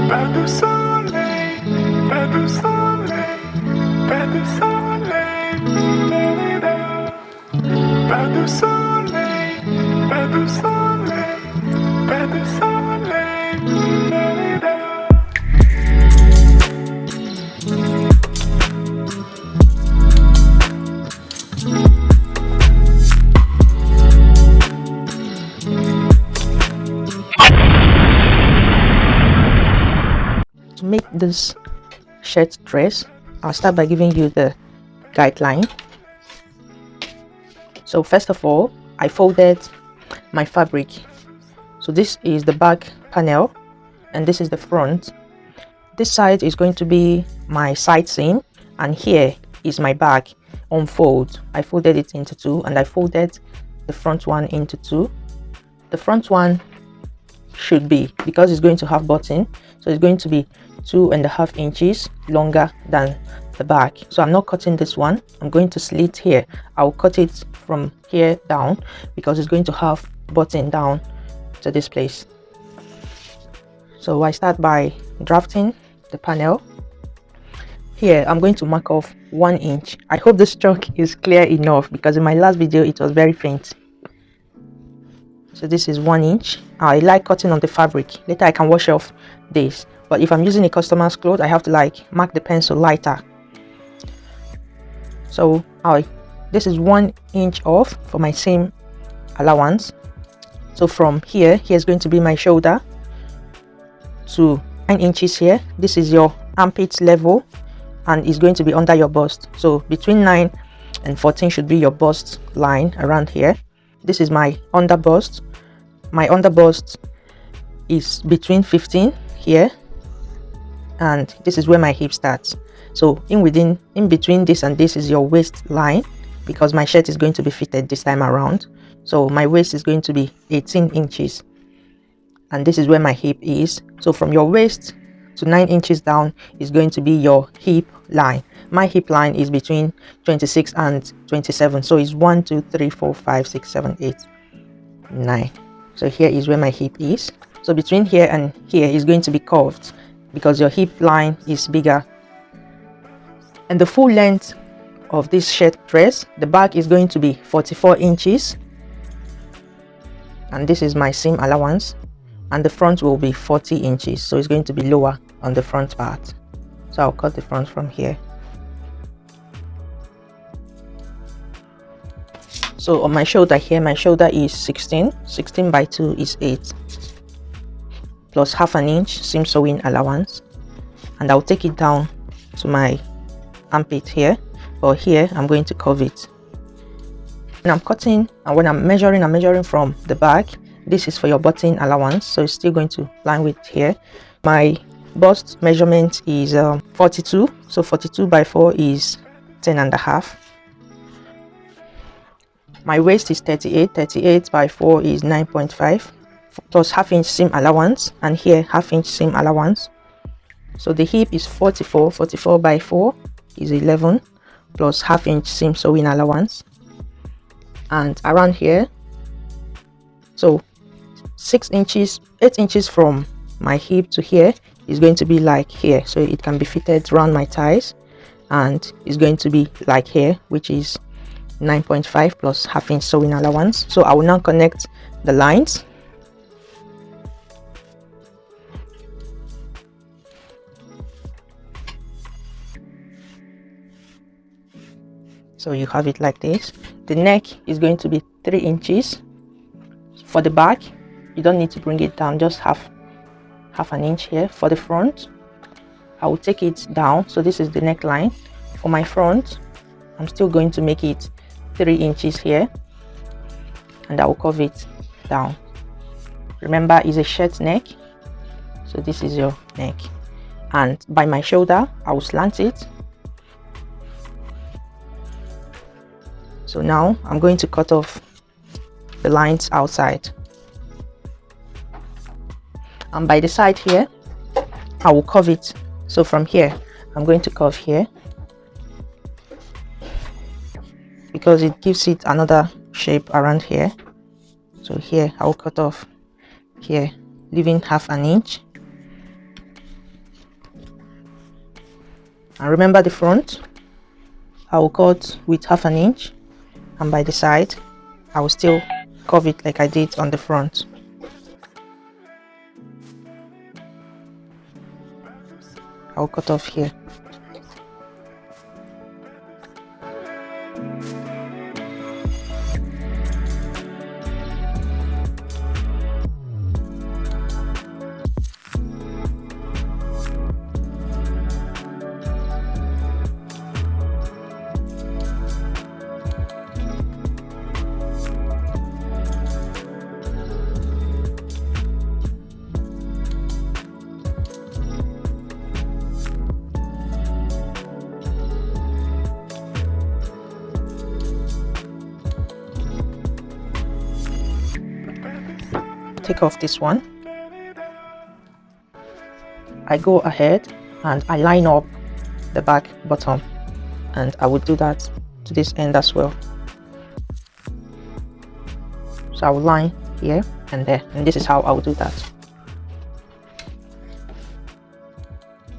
Pas de soleil, pas de soleil, pas de soleil, pas de soleil, pas de soleil, pas de soleil. To make this shirt dress, I'll start by giving you the guideline. So first of all, I folded my fabric. So this is the back panel and this is the front. This side is going to be my side seam and here is my back unfold. I folded it into two and I folded the front one into two. The front one should be, because it's going to have button, so it's going to be 2.5 inches longer than the back. So I'm not cutting this one, I'm going to slit here. I'll cut it from here down because it's going to have button down to this place. So I start by drafting the panel. Here I'm going to mark off 1 inch. I hope this chalk is clear enough because in my last video it was very faint. So this is 1 inch. I like cutting on the fabric. Later I can wash off this, but if I'm using a customer's cloth I have to like mark the pencil lighter. So this is 1 inch off for my seam allowance. So from here's going to be my shoulder to 9 inches here. This is your armpit level and is going to be under your bust. So between 9 and 14 should be your bust line around here. This is my under bust. My under bust is between 15 here and this is where my hip starts. So in between this and this is your waist line, because my shirt is going to be fitted this time around. So my waist is going to be 18 inches and this is where my hip is. So from your waist to 9 inches down is going to be your hip line. My hip line is between 26 and 27, so it's 1 2 3 4 5 6 7 8 9. So here is where my hip is. So between here and here is going to be curved because your hip line is bigger. And the full length of this shirt dress, the back is going to be 44 inches and this is my seam allowance, and the front will be 40 inches, so it's going to be lower on the front part. So I'll cut the front from here. So on my shoulder here, my shoulder is 16 by 2 is 8 plus half an inch seam sewing allowance, and I'll take it down to my armpit here, but here I'm going to curve it. When I'm cutting and when I'm measuring from the back. This is for your button allowance, so it's still going to line with here. My bust measurement is 42, so 42 by 4 is 10.5. My waist is 38 by 4 is 9.5 plus half inch seam allowance, and here half inch seam allowance. So the hip is 44 by 4 is 11 plus half inch seam sewing allowance, and around here, so 8 inches from my hip to here is going to be like here, so it can be fitted around my thighs, and it's going to be like here, which is 9.5 plus half inch sewing allowance. So I will now connect the lines. So you have it like this. The neck is going to be 3 inches. For the back, you don't need to bring it down, just half an inch here. For the front, I will take it down, so this is the neckline. For my front, I'm still going to make it 3 inches here, and I will curve it down. Remember, it's a shirt neck, so this is your neck, and by my shoulder I will slant it. So now I'm going to cut off the lines outside, and by the side here I will curve it. So from here I'm going to curve here because it gives it another shape around here. So here I will cut off here, leaving half an inch, And remember the front, I will cut with 1/2 inch, and by the side I will still curve it like I did on the front. I'll cut off here. Take off this one. I go ahead and I line up the back bottom, and I will do that to this end as well. So I will line here and there, and this is how I will do that.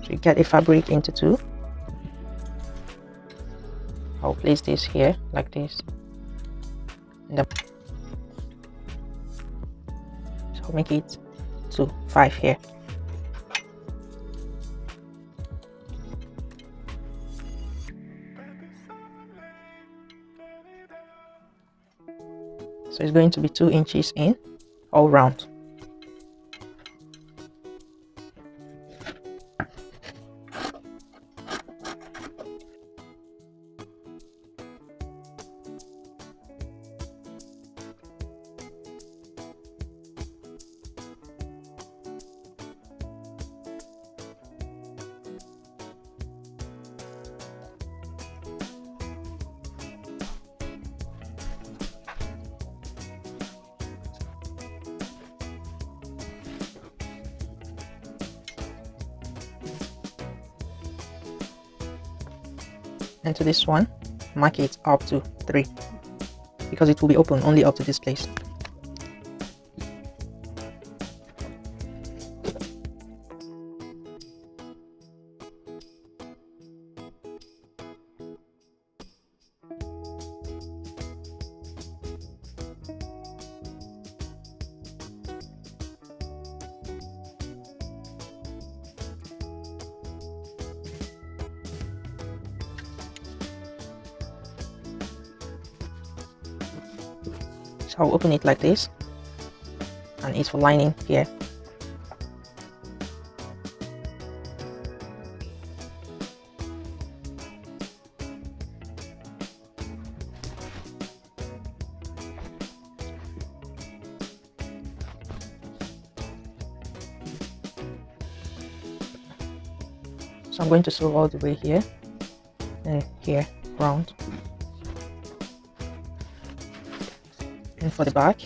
So you get a fabric into two. I'll place this here like this, and so make it to 5 here. So it's going to be 2 inches in all round. And to this one, mark it up to 3 because it will be open only up to this place. So I'll open it like this, and it's for lining here. So I'm going to sew all the way here and here round. And for the back,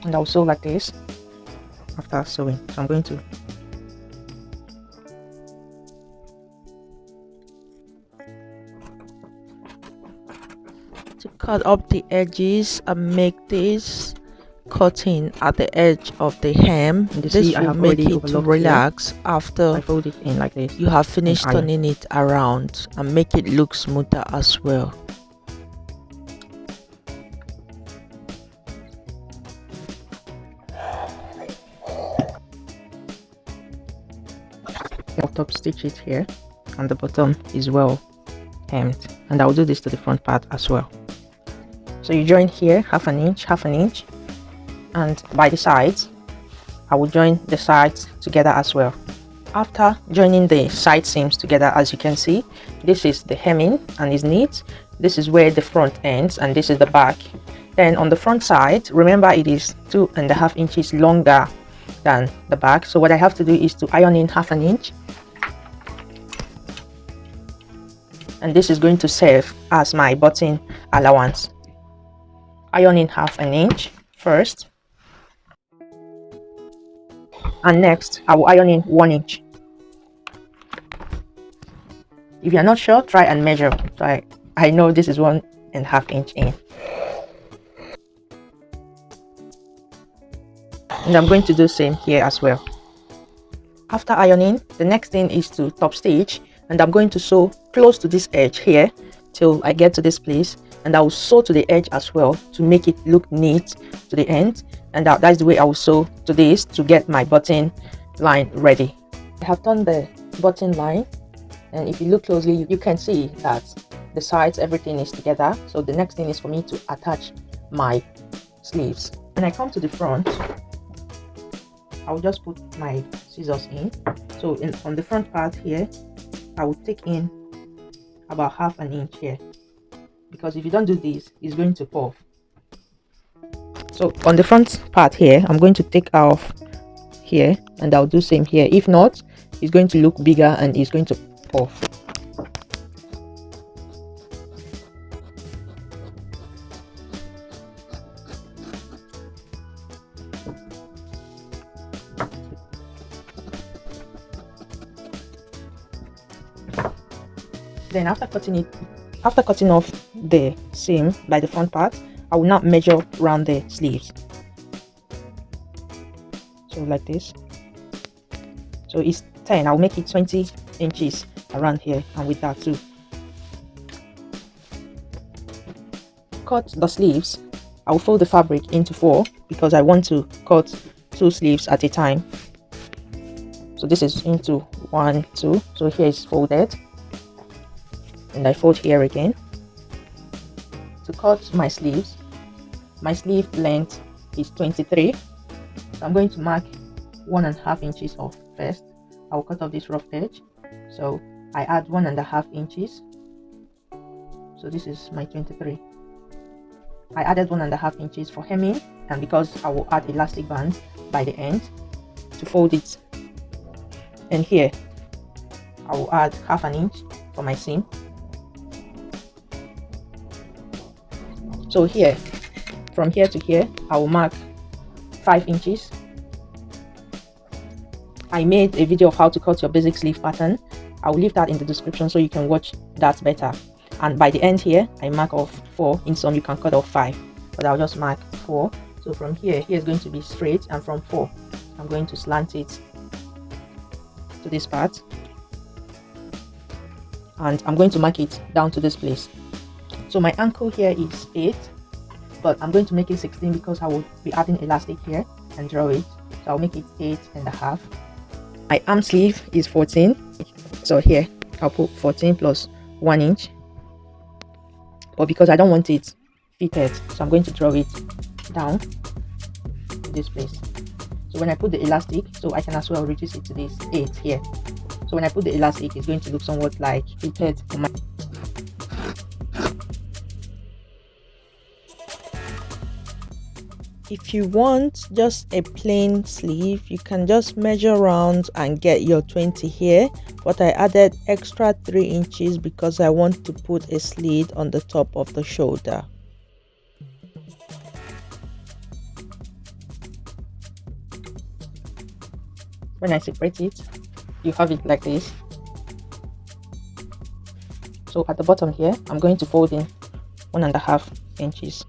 and I'll sew like this after sewing. So I'm going to cut up the edges and make this cutting at the edge of the hem. This will make it relax after I fold it in like this. you have finished turning it around, and make it look smoother as well. I'll top stitch it here, and the bottom is well hemmed, and I'll do this to the front part as well. So you join here 1/2 inch, 1/2 inch, and by the sides I will join the sides together as well. After joining the side seams together, as you can see, this is the hemming and is neat. This is where the front ends, and this is the back. Then on the front side, remember it is 2.5 inches longer than the back, so what I have to do is to iron in 1/2 inch, and this is going to serve as my button allowance. Iron in 1/2 inch first, and next I will iron in 1 inch. If you are not sure, try and measure. I know this is 1.5 inch in. and I'm going to do same here as well. After ironing, the next thing is to top stitch, and I'm going to sew close to this edge here till I get to this place, and I will sew to the edge as well to make it look neat to the end, and that's the way I will sew to this to get my button line ready. I have done the button line, and if you look closely you can see that the sides, everything is together. So the next thing is for me to attach my sleeves. When I come to the front, I'll just put my scissors in. So on the front part here, I will take in about half an inch here, because if you don't do this, it's going to puff. So on the front part here, I'm going to take off here, and I'll do same here. If not, it's going to look bigger and it's going to puff. Then after cutting off the seam by the front part, I will now measure around the sleeves. So like this. So it's 10. I'll make it 20 inches around here, and with that too. Cut the sleeves. I'll fold the fabric into 4 because I want to cut 2 sleeves at a time. So this is into 1, 2. So here is folded, and I fold here again. To cut my sleeves, my sleeve length is 23. So I'm going to mark 1.5 inches off first. I'll cut off this rough edge. So I add 1.5 inches. So this is my 23. I added 1.5 inches for hemming, and because I will add elastic band by the end to fold it. And here I will add half an inch for my seam. So here, from here to here, I will mark 5 inches. I made a video of how to cut your basic sleeve pattern. I will leave that in the description so you can watch that better. And by the end here, I mark off 4. In some you can cut off 5, but I'll just mark 4. So from here is going to be straight, and from 4 I'm going to slant it to this part, and I'm going to mark it down to this place. So my ankle here is 8, but I'm going to make it 16 because I will be adding elastic here and draw it. So I'll make it 8.5. My arm sleeve is 14, so here I'll put 14 plus 1 inch, but because I don't want it fitted, so I'm going to draw it down to this place. So when I put the elastic, so I can as well reduce it to this 8 here. So when I put the elastic, it's going to look somewhat like fitted on my. If you want just a plain sleeve, you can just measure around and get your 20 here, but I added extra 3 inches because I want to put a slit on the top of the shoulder. When I separate it, you have it like this. So at the bottom here, I'm going to fold in 1.5 inches.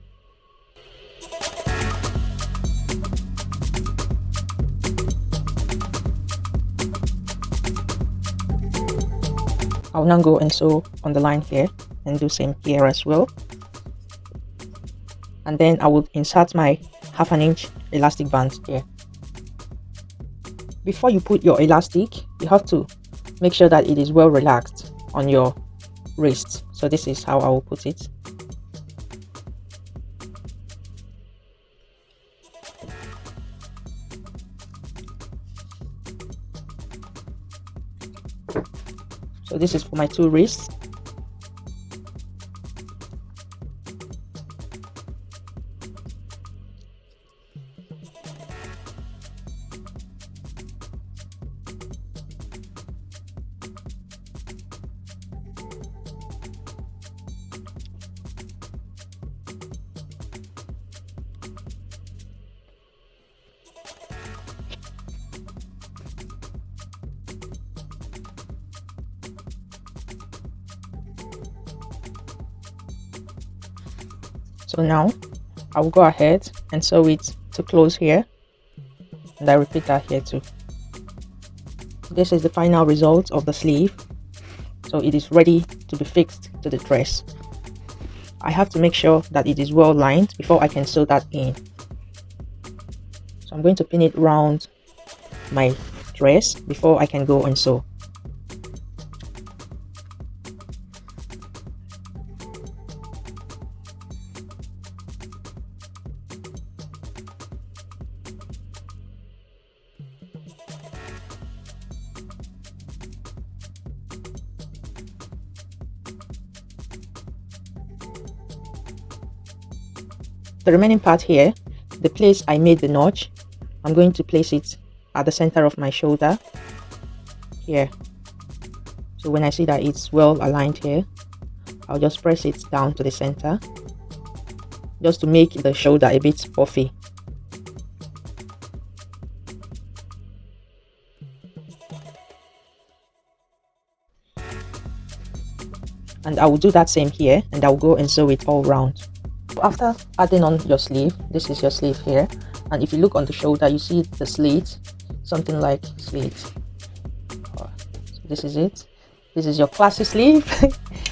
I'll now go and sew on the line here and do same here as well. And then I will insert my half an inch elastic band here. Before you put your elastic, you have to make sure that it is well relaxed on your wrist. So this is how I will put it. So this is for my 2 wrists. So now I will go ahead and sew it to close here. and I repeat that here too. This is the final result of the sleeve, so it is ready to be fixed to the dress. I have to make sure that it is well lined before I can sew that in. So I'm going to pin it round my dress before I can go and sew. The remaining part here, the place I made the notch, I'm going to place it at the center of my shoulder here. So when I see that it's well aligned here, I'll just press it down to the center just to make the shoulder a bit puffy. And I will do that same here, and I'll go and sew it all round. After adding on your sleeve, this is your sleeve here, and if you look on the shoulder, you see the slit, something like slit. So this is it. This is your classy sleeve.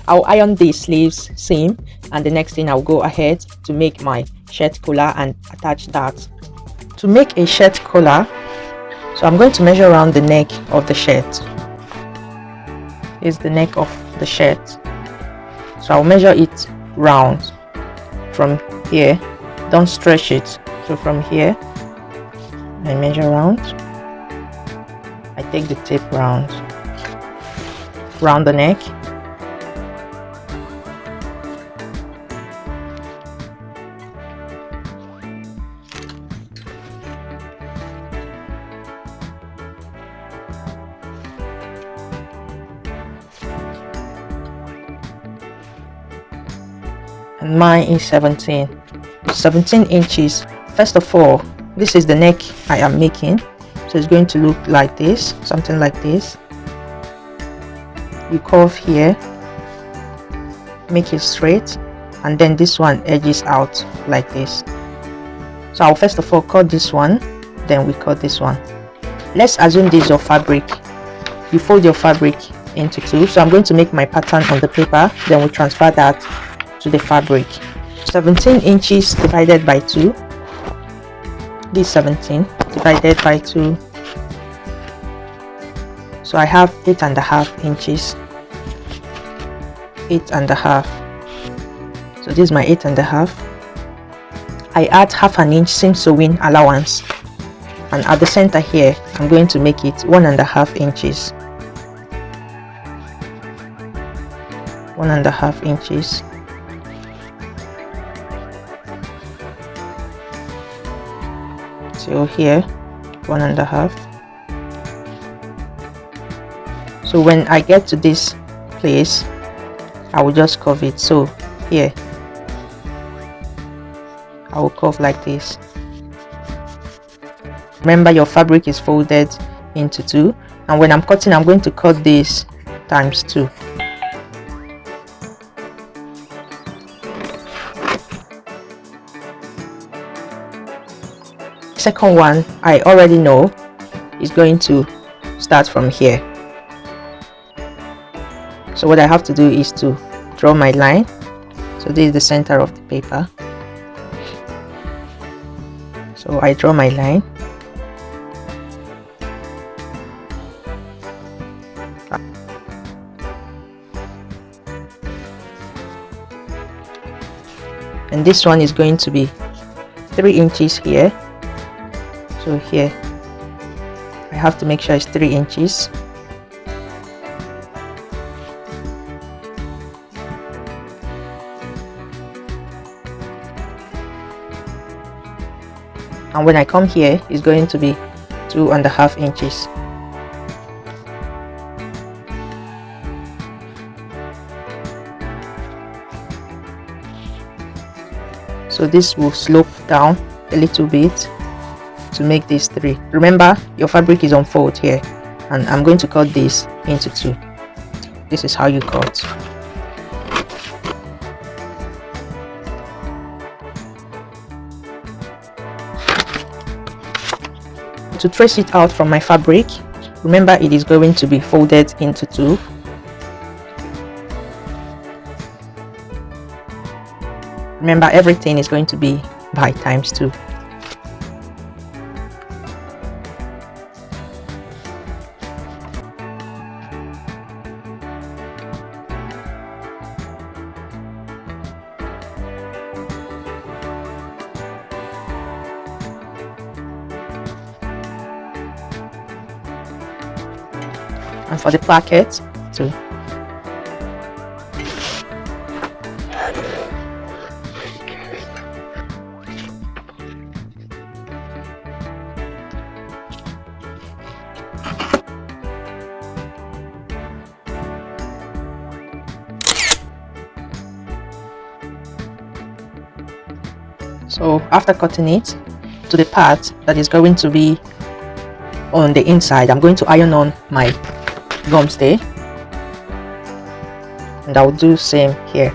I'll iron the sleeves seam, and the next thing I'll go ahead to make my shirt collar and attach that. To make a shirt collar, so I'm going to measure around the neck of the shirt. Here's the neck of the shirt, so I'll measure it round from here. Don't stretch it. So from here I measure round. I take the tape round the neck, and mine is 17 inches. First of all, this is the neck I am making, so it's going to look like this, something like this. You curve here, make it straight, and then this one edges out like this. So I'll first of all cut this one, then we cut this one. Let's assume this is your fabric. You fold your fabric into two, so I'm going to make my pattern on the paper, then we transfer that to the fabric. 17 inches divided by 2. This 17 divided by 2. So I have 8.5 inches. 8.5. So this is my 8.5. I add half an inch seam sewing allowance, and at the center here I'm going to make it 1.5 inches. 1.5 inches. So here 1.5. So when I get to this place, I will just curve it. So here I will curve like this. Remember, your fabric is folded into two, and when I'm cutting, I'm going to cut this times 2. Second one I already know is going to start from here. So what I have to do is to draw my line. So this is the center of the paper. So I draw my line. And this one is going to be 3 inches here. So here I have to make sure it's 3 inches. And when I come here, it's going to be 2.5 inches. So this will slope down a little bit to make this 3. Remember, your fabric is on fold here, and I'm going to cut this into 2. This is how you cut. to trace it out from my fabric, remember it is going to be folded into two. Remember, everything is going to be by times 2. And for the placket too. So after cutting it to the part that is going to be on the inside, I'm going to iron on my gum stay, and I'll do same here.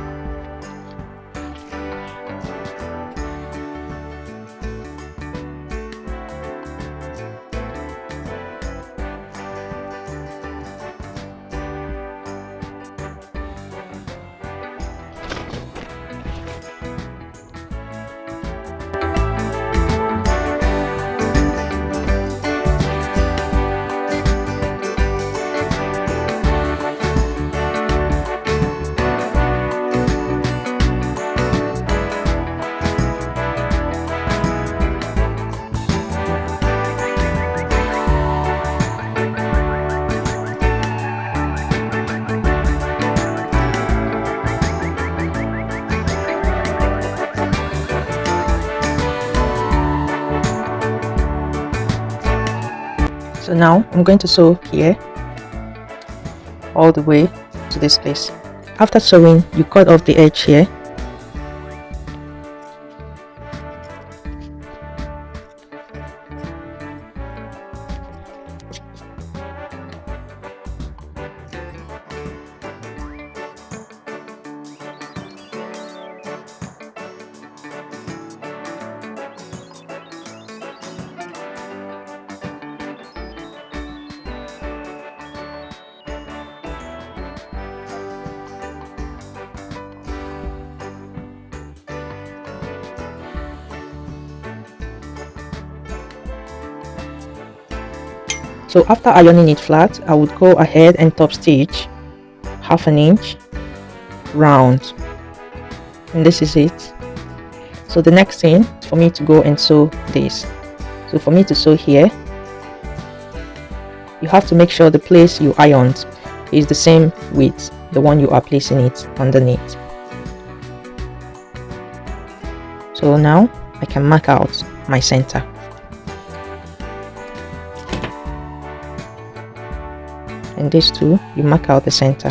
So now I'm going to sew here all the way to this place. After sewing, you cut off the edge here. So after ironing it flat, I would go ahead and top stitch 1/2 inch round, and this is it. So the next thing is for me to go and sew this. So for me to sew here, you have to make sure the place you ironed is the same with the one you are placing it underneath. So now I can mark out my center. And these two, you mark out the center.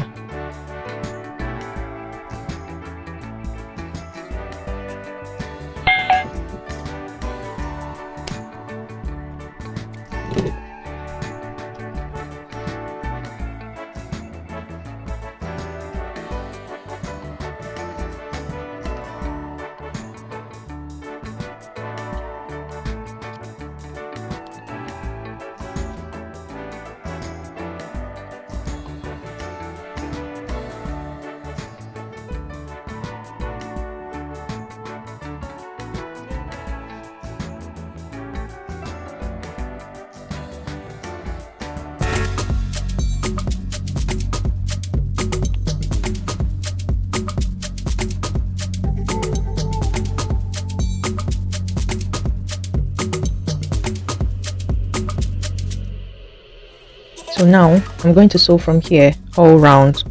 So now I'm going to sew from here all round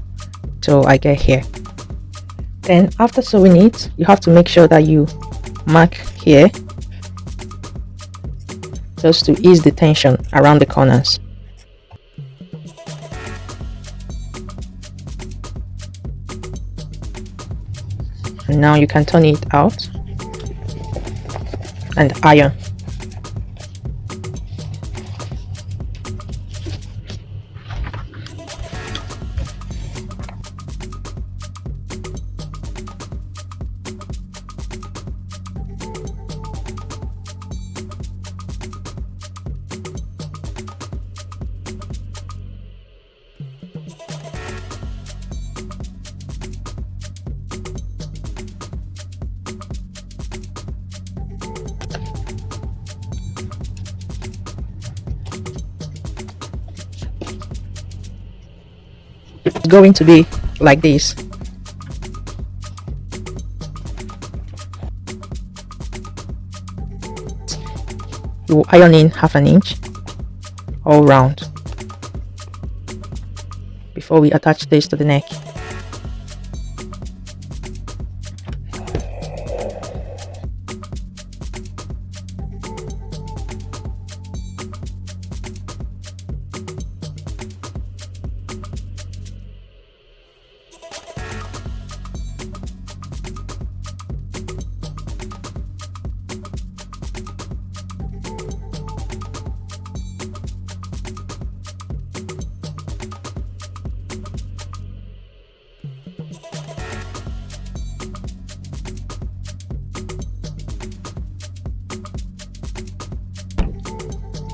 till I get here. Then after sewing it, you have to make sure that you mark here just to ease the tension around the corners. And now you can turn it out and iron. It's going to be like this. You will iron in 1/2 inch all round before we attach this to the neck.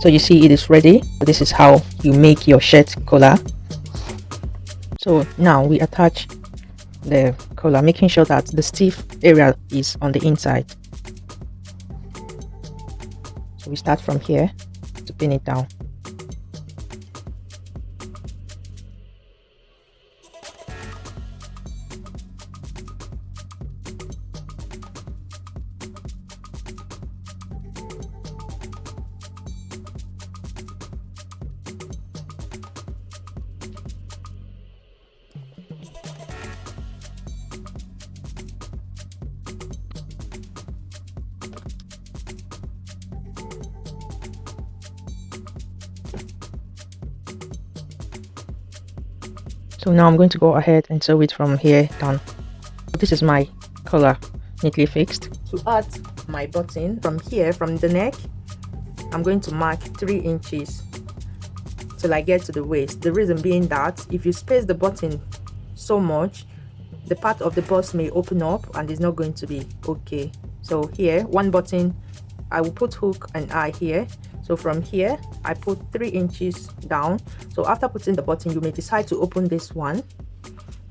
So you see it is ready. This is how you make your shirt collar. So now we attach the collar, making sure that the stiff area is on the inside. So we start from here to pin it down. So now I'm going to go ahead and sew it from here down. This is my collar neatly fixed. To add my button from here, from the neck, I'm going to mark 3 inches till I get to the waist. The reason being that if you space the button so much, the part of the bust may open up and it's not going to be okay. So here, one button, I will put hook and eye here. So from here, I put 3 inches down. So after putting the button, you may decide to open this one,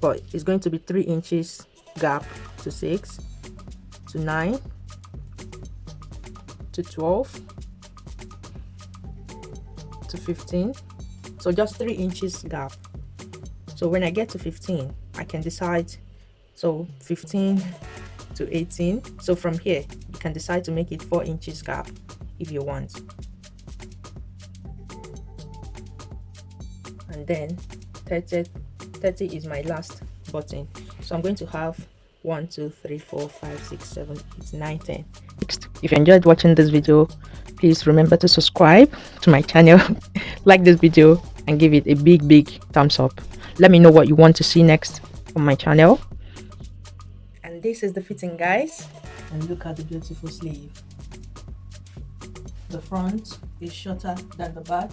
but it's going to be 3 inches gap to 6, to 9, to 12, to 15. So just 3 inches gap. So when I get to 15, I can decide, so 15 to 18. So from here, you can decide to make it 4 inches gap if you want. And then 30 is my last button. So I'm going to have 1 2 3 4 5 6 7 8 9 10. If you enjoyed watching this video, please remember to subscribe to my channel, like this video, and give it a big thumbs up. Let me know what you want to see next on my channel. And this is the fitting, guys. And look at the beautiful sleeve. The front is shorter than the back.